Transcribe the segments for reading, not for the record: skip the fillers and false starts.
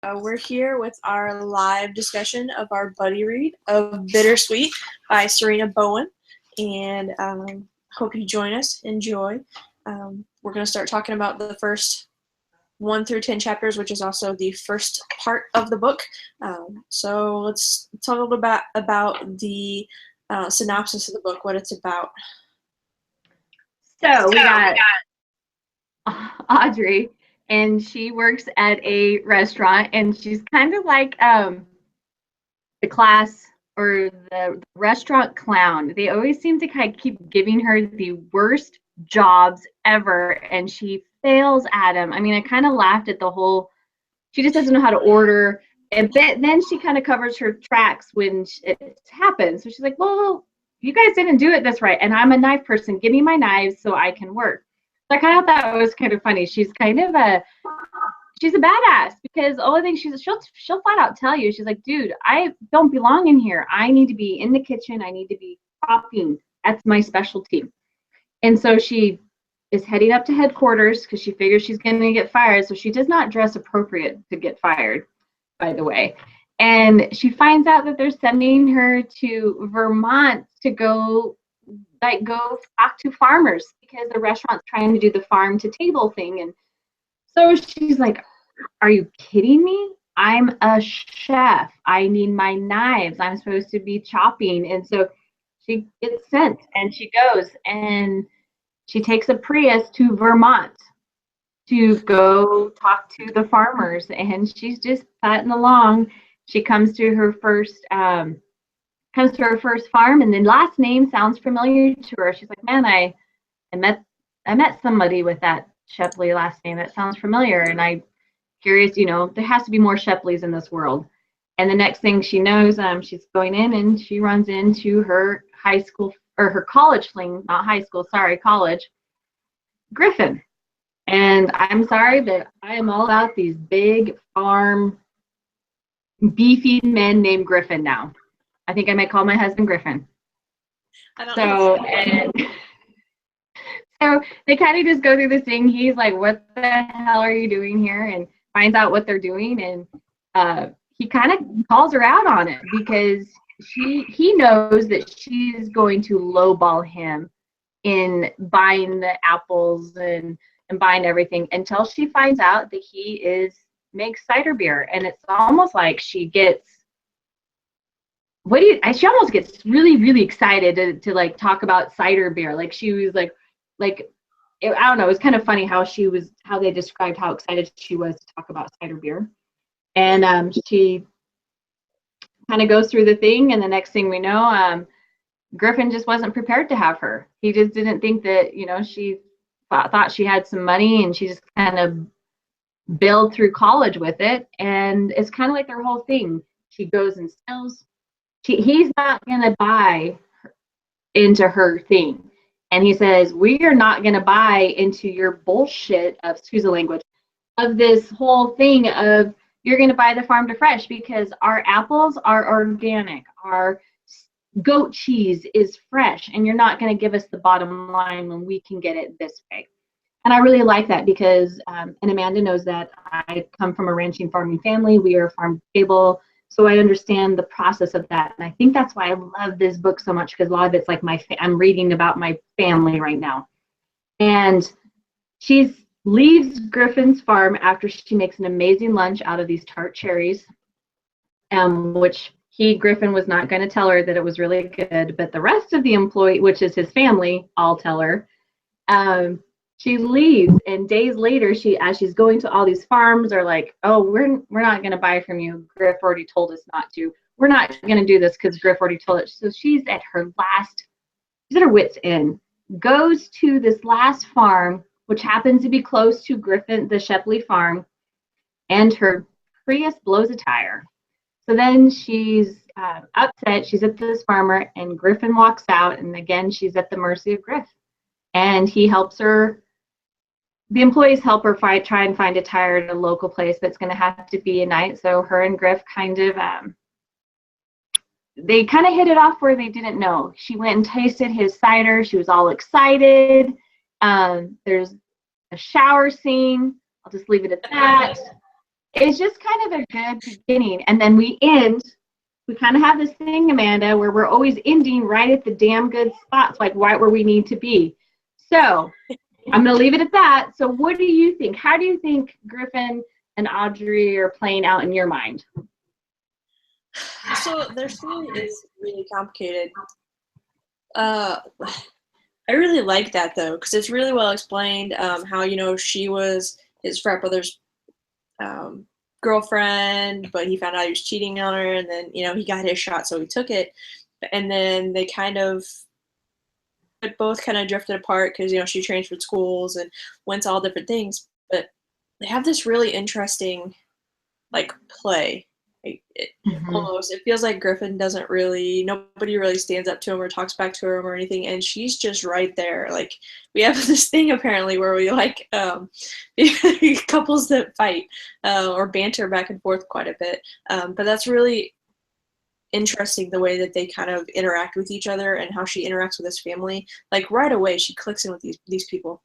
We're here with our live discussion of our buddy read of Bittersweet by Sarina Bowen, and hope you join us, enjoy. We're going to start talking about the first 1 through 10 chapters, which is also the first part of the book. So let's talk a little bit about the synopsis of the book, what it's about. So we got Audrey, and she works at a restaurant, and she's kind of like the class or the restaurant clown. They always seem to kind of keep giving her the worst jobs ever, and she fails at them. I mean, I kind of laughed at the whole, she just doesn't know how to order. And then she kind of covers her tracks when it happens. So she's like, well, you guys didn't do it this right. And I'm a knife person. Give me my knives so I can work. So I kind of thought that was kind of funny. She's kind of she's a badass, because the only thing she'll flat out tell you, she's like, dude, I don't belong in here. I need to be in the kitchen. I need to be chopping. That's my specialty. And so she is heading up to headquarters because she figures she's going to get fired. So she does not dress appropriate to get fired, by the way. And she finds out that they're sending her to Vermont to go talk to farmers, because the restaurant's trying to do the farm to table thing. And so she's like, are you kidding me? I'm a chef. I need my knives. I'm supposed to be chopping. And so she gets sent, and she goes, and she takes a Prius to Vermont to go talk to the farmers, and she's just putting along. She comes to her first farm, and the last name sounds familiar to her. She's like, man, I met somebody with that Shipley last name. That sounds familiar, and I'm curious. There has to be more Shipleys in this world. And the next thing she knows, she's going in, and she runs into her high school, or her college fling, not high school, sorry, college, Griffin. And I'm sorry, but I am all about these big farm, beefy men named Griffin now. I think I might call my husband Griffin. So they kind of just go through this thing. He's like, what the hell are you doing here? And finds out what they're doing. And he kind of calls her out on it, because he knows that she's going to lowball him in buying the apples and buying everything, until she finds out that he makes cider beer. And it's almost like she gets, she almost gets really, really excited to like talk about cider beer. Like she was like I don't know, it was kind of funny how they described how excited she was to talk about cider beer. And she kind of goes through the thing, and the next thing we know, Griffin just wasn't prepared to have her. He just didn't think that, she thought she had some money, and she just kind of bailed through college with it. And it's kind of like their whole thing. She goes and sells. He's not going to buy into her thing. And he says, we are not going to buy into your bullshit of, excuse the language, of this whole thing of you're going to buy the farm to fresh, because our apples are organic. Our goat cheese is fresh, and you're not going to give us the bottom line when we can get it this way. And I really like that, because and Amanda knows that I come from a ranching farming family. We are farm to table, so I understand the process of that. And I think that's why I love this book so much, because a lot of it's like I'm reading about my family right now. And she leaves Griffin's farm after she makes an amazing lunch out of these tart cherries, which Griffin was not going to tell her that it was really good, but the rest of the employee, which is his family, all tell her. She leaves, and days later, as she's going to all these farms, are like, oh, we're not going to buy from you. Griff already told us not to. We're not going to do this because Griff already told us. So she's at her wit's end, goes to this last farm, which happens to be close to Griffin, the Shipley farm, and her Prius blows a tire. So then she's upset. She's at this farmer, and Griffin walks out, and again, she's at the mercy of Griff. And he helps her. The employees help her try and find a tire at a local place, but it's going to have to be a night. So her and Griff kind of hit it off where they didn't know. She went and tasted his cider. She was all excited. There's a shower scene. I'll just leave it at that. it's just kind of a good beginning. And then we kind of have this thing, Amanda, where we're always ending right at the damn good spots, like right where we need to be. So I'm going to leave it at that. So what do you think? How do you think Griffin and Audrey are playing out in your mind? So their story is really complicated. I really like that though, because it's really well explained. How, you know, she was his frat brother's girlfriend, but he found out he was cheating on her, and then, you know, he got his shot, so he took it, and then they both kind of drifted apart because, you know, she transferred schools and went to all different things. But they have this really interesting like play. Almost, it feels like Griffin doesn't really, nobody really stands up to him or talks back to him or anything, and she's just right there. Like, we have this thing apparently where we like couples that fight or banter back and forth quite a bit, but that's really interesting, the way that they kind of interact with each other and how she interacts with his family. Like, right away she clicks in with these people.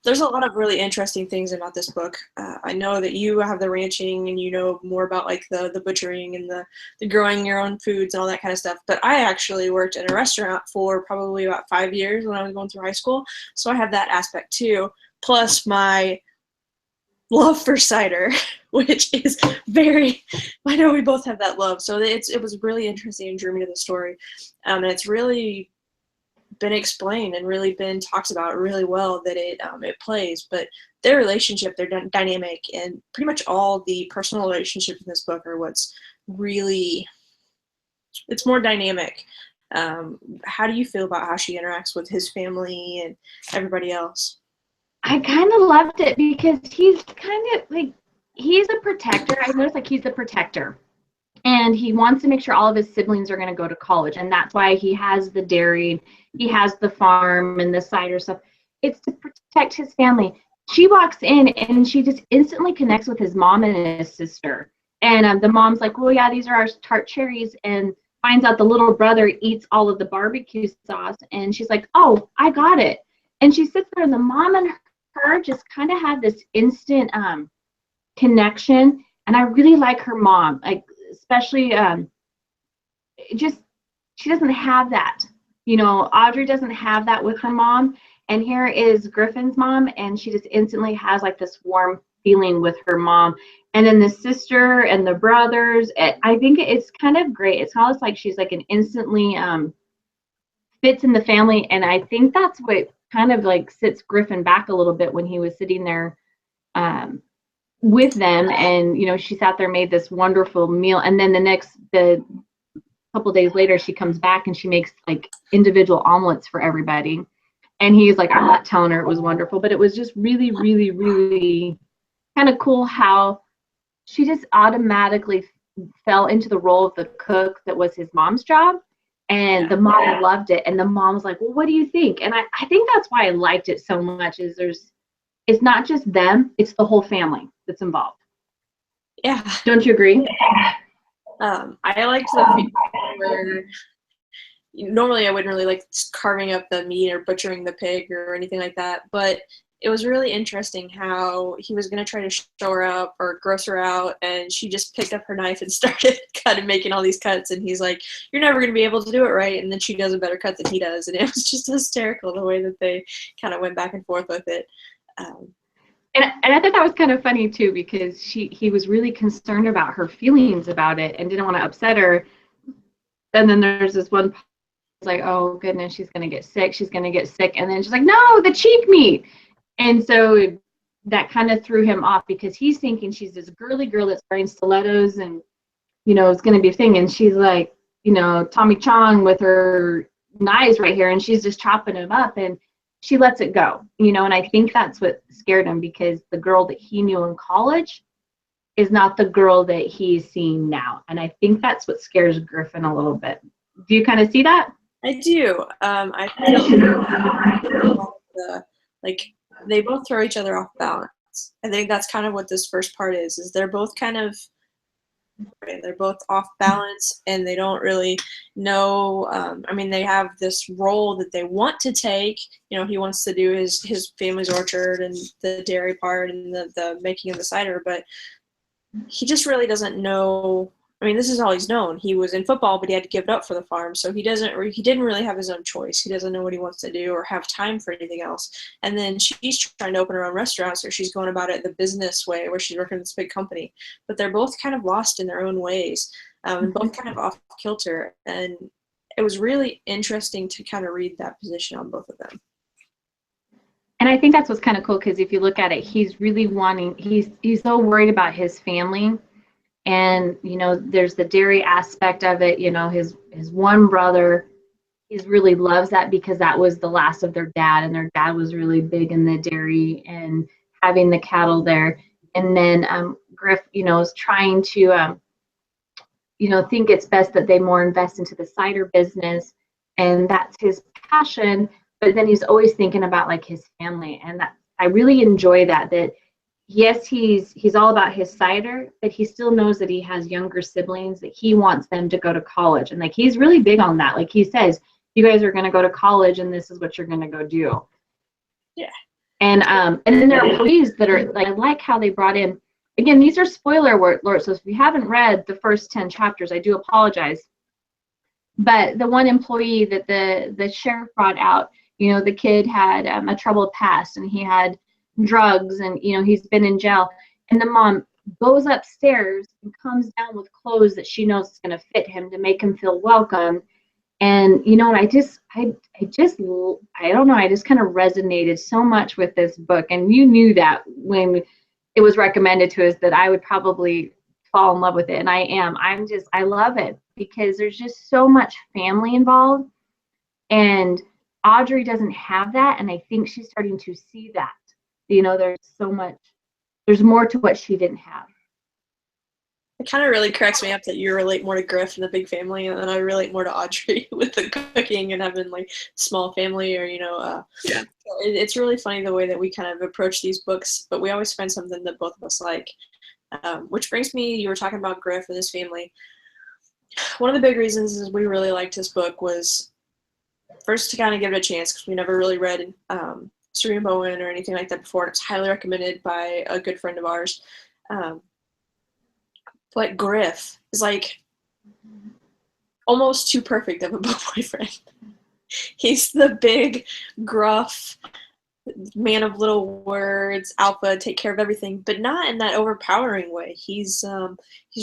There's a lot of really interesting things about this book. I know that you have the ranching and you know more about like the butchering and the growing your own foods and all that kind of stuff. But I actually worked in a restaurant for probably about 5 years when I was going through high school. So I have that aspect too, plus my love for cider, which is I know we both have that love. So it was really interesting and drew me to the story. And it's really been explained and really been talked about really well that it plays. But their relationship, their dynamic, and pretty much all the personal relationships in this book are what's really, it's more dynamic. How do you feel about how she interacts with his family and everybody else? I kind of loved it because he's kind of like, he's a protector. I noticed like he's a protector. And he wants to make sure all of his siblings are going to go to college. And that's why he has the dairy, he has the farm and the cider stuff. It's to protect his family. She walks in and she just instantly connects with his mom and his sister. And the mom's like, well, yeah, these are our tart cherries. And finds out the little brother eats all of the barbecue sauce. And she's like, oh, I got it. And she sits there, and the mom and her just kind of had this instant connection. And I really like her mom, like, especially just, she doesn't have that, you know, Audrey doesn't have that with her mom, and here is Griffin's mom, and she just instantly has like this warm feeling with her mom. And then the sister and the brothers, I think it's kind of great. It's almost like she's like an instantly fits in the family, and I think that's what kind of like sits Griffin back a little bit when he was sitting there with them. And, you know, she sat there, made this wonderful meal, and then the couple days later she comes back and she makes like individual omelets for everybody, and he's like, I'm not telling her it was wonderful. But it was just really, really, really kind of cool how she just automatically fell into the role of the cook that was his mom's job, and the mom loved it, and the mom was like, well, what do you think? And I think that's why I liked it so much, is it's not just them, it's the whole family that's involved. Yeah. Don't you agree? I liked the where normally I wouldn't really like carving up the meat or butchering the pig or anything like that, but it was really interesting how he was going to try to show her up or gross her out, and she just picked up her knife and started kind of making all these cuts, and he's like, you're never going to be able to do it right, and then she does a better cut than he does, and it was just hysterical the way that they kind of went back and forth with it. And I thought that was kind of funny too, because he was really concerned about her feelings about it and didn't want to upset her. And then there's this one, like, oh goodness, she's gonna get sick, and then she's like, no, the cheek meat. And so that kind of threw him off, because he's thinking she's this girly girl that's wearing stilettos and, you know, it's gonna be a thing, and she's like, you know, Tommy Chong with her knives right here, and she's just chopping him up, and she lets it go, you know. And I think that's what scared him, because the girl that he knew in college is not the girl that he's seeing now. And I think that's what scares Griffin a little bit. Do you kind of see that? I do. I feel like they both throw each other off balance. I think that's kind of what this first part is they're both kind of They're both off balance, and they don't really know. I mean, they have this role that they want to take. You know, he wants to do his family's orchard and the dairy part and the making of the cider, but he just really doesn't know. I mean, this is all he's known. He was in football, but he had to give it up for the farm, so he didn't really have his own choice. He doesn't know what he wants to do or have time for anything else. And then she's trying to open her own restaurant, so she's going about it the business way, where she's working in this big company. But they're both kind of lost in their own ways, and both kind of off kilter. And it was really interesting to kind of read that position on both of them. And I think that's what's kind of cool, because if you look at it, he's really wanting, he's so worried about his family. And, you know, there's the dairy aspect of it. You know, his one brother, he really loves that because that was the last of their dad, and their dad was really big in the dairy and having the cattle there. And then Griff, you know, is trying to, you know, think it's best that they more invest into the cider business, and that's his passion. But then he's always thinking about like his family, and that I really enjoy that yes, he's all about his cider, but he still knows that he has younger siblings that he wants them to go to college. And like, he's really big on that. Like he says, you guys are going to go to college and this is what you're going to go do. Yeah. And then there are employees that are like, I like how they brought in, again, these are spoiler alerts. So if you haven't read the first 10 chapters, I do apologize. But the one employee that the sheriff brought out, you know, the kid had a troubled past, and he had drugs, and you know, he's been in jail, and the mom goes upstairs and comes down with clothes that she knows is going to fit him to make him feel welcome. And you know, and I don't know, I just kind of resonated so much with this book. And you knew that when it was recommended to us that I would probably fall in love with it, and I love it because there's just so much family involved, and Audrey doesn't have that, and I think she's starting to see that. You know, there's more to what she didn't have. It kind of really cracks me up that you relate more to Griff and the big family, and then I relate more to Audrey with the cooking and having like small family, or you know, yeah. It's really funny the way that we kind of approach these books, but we always find something that both of us like. Which brings me, you were talking about Griff and his family. One of the big reasons is we really liked his book was first to kind of give it a chance, because we never really read Sarina Bowen or anything like that before, and it's highly recommended by a good friend of ours. But Griff is like almost too perfect of a book boyfriend. He's the big, gruff, man of little words, alpha, take care of everything, but not in that overpowering way. He's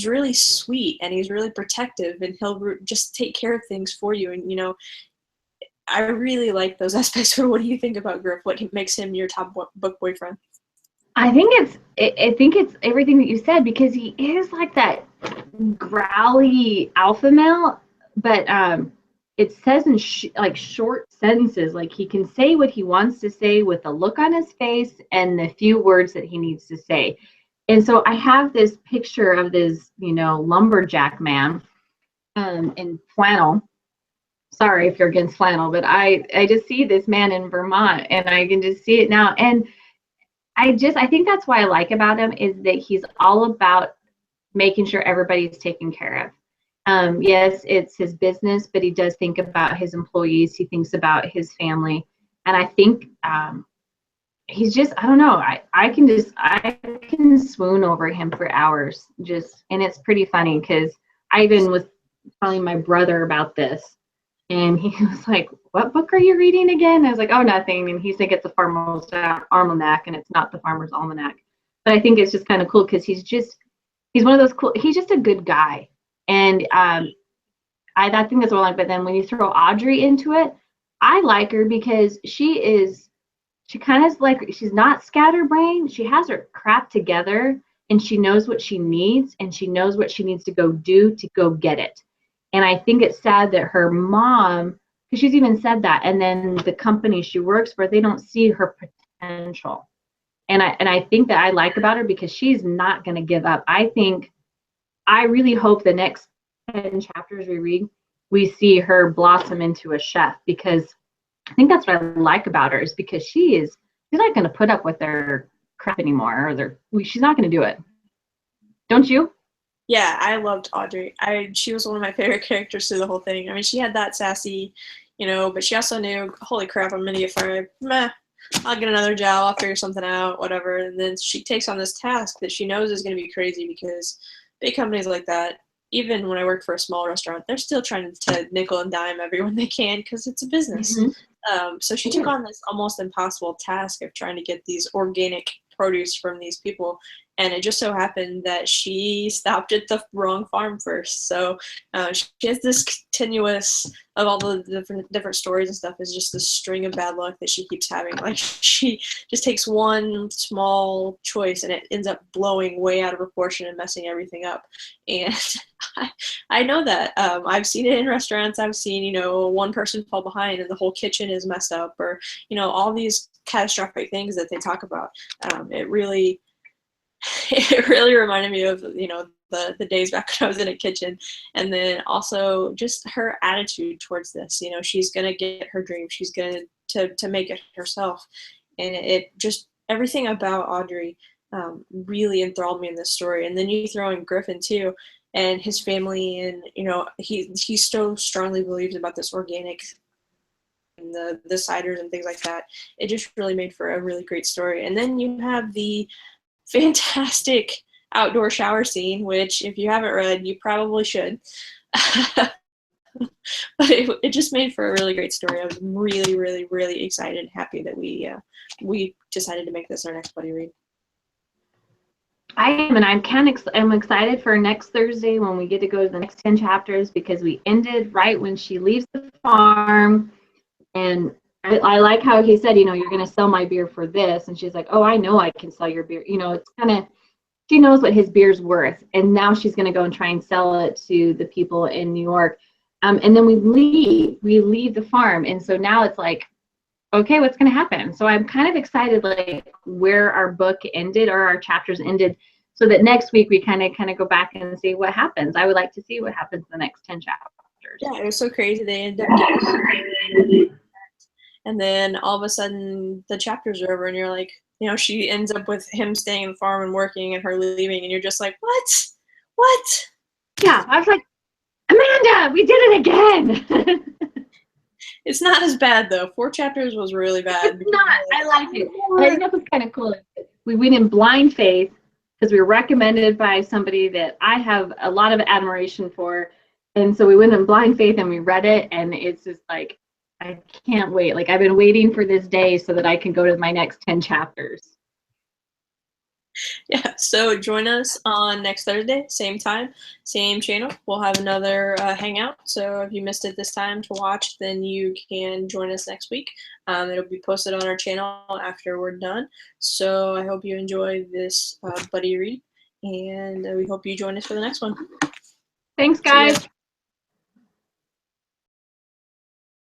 really sweet, and he's really protective, and he'll just take care of things for you. And you know, I really like those aspects. What do you think about Griff? What makes him your top book boyfriend? I think it's everything that you said, because he is like that growly alpha male, but it says in like short sentences. Like he can say what he wants to say with the look on his face and the few words that he needs to say. And so I have this picture of this, you know, lumberjack man in flannel. Sorry if you're against flannel, but I just see this man in Vermont, and I can just see it now. And I think that's why I like about him is that he's all about making sure everybody's taken care of. Yes, it's his business, but he does think about his employees. He thinks about his family. And I think he's just, I don't know, I can swoon over him for hours and it's pretty funny, because I even was telling my brother about this, and he was like, what book are you reading again? I was like, oh, nothing. And he's like, it's the Farmer's Almanac, and it's not the Farmer's Almanac. But I think it's just kind of cool, because he's one of those cool, he's just a good guy. And I think that's what I like. But then when you throw Audrey into it, I like her because she kind of like, she's not scatterbrained. She has her crap together, and she knows what she needs, and she knows what she needs to go do to go get it. And I think it's sad that her mom, because she's even said that, and then the company she works for, they don't see her potential. And I think that I like about her because she's not going to give up. I really hope the next 10 chapters we read, we see her blossom into a chef, because I think that's what I like about her, is because she's not going to put up with their crap anymore, or she's not going to do it. Don't you? Yeah, I loved Audrey. She was one of my favorite characters through the whole thing. I mean, she had that sassy, but she also knew, holy crap, I'm gonna get fired. Meh, I'll get another job. I'll figure something out, whatever. And then she takes on this task that she knows is gonna be crazy because big companies like that, even when I work for a small restaurant, they're still trying to nickel and dime everyone they can because it's a business. Mm-hmm. So she took on this almost impossible task of trying to get these organic produce from these people. And it just so happened that she stopped at the wrong farm first. So she has this continuous of all the different stories and stuff is just this string of bad luck that she keeps having. Like she just takes one small choice and it ends up blowing way out of proportion and messing everything up. And I know that. I've seen it in restaurants. I've seen, one person fall behind and the whole kitchen is messed up, or, all these catastrophic things that they talk about. It really reminded me of, the days back when I was in a kitchen. And then also just her attitude towards this, she's going to get her dream. She's going to make it herself. And it just, everything about Audrey really enthralled me in this story. And then you throw in Griffin too, and his family, and he so strongly believes about this organic and the ciders and things like that. It just really made for a really great story. And then you have the fantastic outdoor shower scene, which if you haven't read, you probably should. But it just made for a really great story. I was really, really, really excited and happy that we decided to make this our next buddy read. I am, and I'm excited for next Thursday when we get to go to the next 10 chapters, because we ended right when she leaves the farm. And I like how he said, you're going to sell my beer for this. And she's like, oh, I know I can sell your beer. It's kind of, she knows what his beer's worth. And now she's going to go and try and sell it to the people in New York. And then we leave the farm. And so now it's like, okay, what's going to happen? So I'm kind of excited, like where our book ended or our chapters ended, so that next week we kind of go back and see what happens. I would like to see what happens in the next 10 chapters. Yeah, it was so crazy. They ended up getting, and then all of a sudden the chapters are over and you're like, she ends up with him staying in the farm and working and her leaving, and you're just like, what? Yeah, I was like, Amanda, we did it again. It's not as bad though. 4 chapters was really bad. It's not. I like it. I think that was kind of cool. We went in blind faith because we were recommended by somebody that I have a lot of admiration for. And so we went in blind faith and we read it, and it's just like, I can't wait. Like, I've been waiting for this day so that I can go to my next 10 chapters. Yeah, so join us on next Thursday, same time, same channel. We'll have another hangout. So if you missed it this time to watch, then you can join us next week. It'll be posted on our channel after we're done. So I hope you enjoy this buddy read, and we hope you join us for the next one. Thanks, guys.